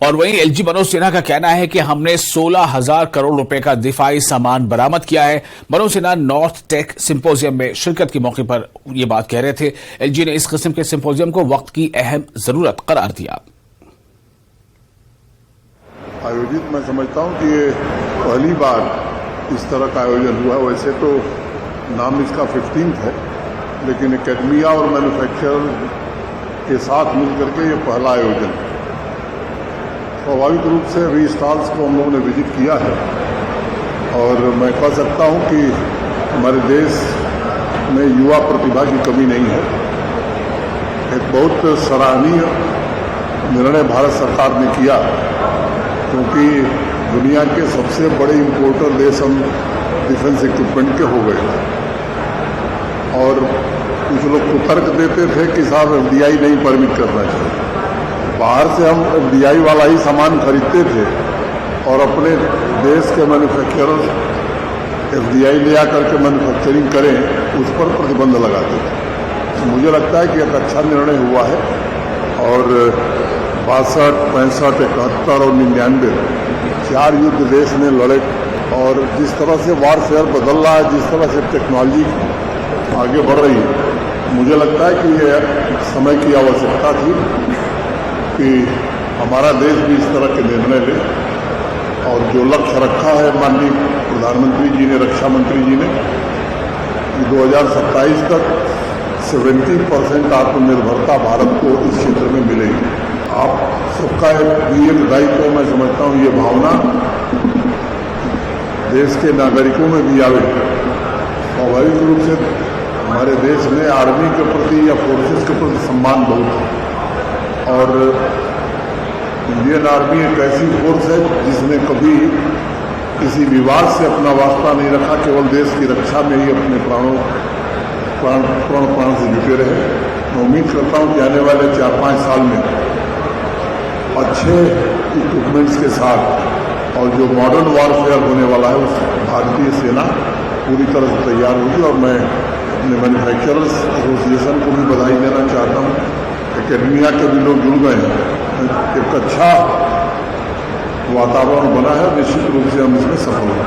और वहीं एलजी मनोज सिन्हा का कहना है कि हमने 16,000 करोड़ रुपए का दिफाई सामान बरामद किया है। Manoj Sinha north tech symposium में शिरकत के मौके पर यह बात कह रहे थे। एलजी ने इस किस्म के सिंपोजियम को वक्त की अहम जरूरत करार दिया। आयोजित मैं समझता हूं कि ये पहली बार इस तरह का आयोजन हुआ। वैसे तो नाम इसका 15th है, लेकिन एकेडमिया और मैन्युफैक्चरर के साथ मिलकर के ये पहला आयोजन है। स्वाभाविक रूप से अभी स्टॉल्स को हम लोगों ने विजिट किया है और मैं कह सकता हूं कि हमारे देश में युवा प्रतिभा की कमी नहीं है। एक बहुत सराहनीय निर्णय भारत सरकार ने किया, क्योंकि दुनिया के सबसे बड़े इंपोर्टर देश हम डिफेंस इक्विपमेंट के हो गए और कुछ लोग को तर्क देते थे कि साहब एफडीआई नहीं परमिट करना चाहिए। बाहर से हम एफडीआई वाला ही सामान खरीदते थे और अपने देश के मैन्युफैक्चरर्स एफडीआई ले आकर के मैन्युफैक्चरिंग करें, उस पर प्रतिबंध लगाते थे। तो मुझे लगता है कि एक अच्छा निर्णय हुआ है और 62, 65, 71 और 99 4 युद्ध देश ने लड़े और जिस तरह से वारफेयर बदल रहा है, जिस तरह से टेक्नोलॉजी आगे बढ़ रही है, मुझे लगता है कि ये समय की आवश्यकता थी कि हमारा देश भी इस तरह के निर्णय ले और जो लक्ष्य रखा है माननीय प्रधानमंत्री जी ने, रक्षा मंत्री जी ने, कि 2027 तक 70% आत्मनिर्भरता भारत को इस क्षेत्र में मिलेगी। आप सबका एक दायित्व मैं समझता हूँ, ये भावना देश के नागरिकों में भी आवे। स्वाभाविक रूप से हमारे देश में आर्मी के प्रति या फोर्सेस के प्रति सम्मान बहुत है और इंडियन आर्मी एक ऐसी फोर्स है जिसने कभी किसी विवाद से अपना वास्ता नहीं रखा, केवल देश की रक्षा में ही अपने प्राण से जुटे रहे। मैं उम्मीद करता हूं कि आने वाले 4-5 साल में अच्छे इक्विपमेंट्स के साथ और जो मॉडर्न वॉरफेयर होने वाला है, उस भारतीय सेना पूरी तरह से तैयार होगी। और मैं अपने मैन्युफैक्चरर्स एसोसिएशन को भी बधाई देना चाहता हूँ। एकेडमिया के भी लोग जुड़ गए हैं। एक अच्छा वातावरण बना है, निश्चित रूप से हम इसमें सफल होंगे।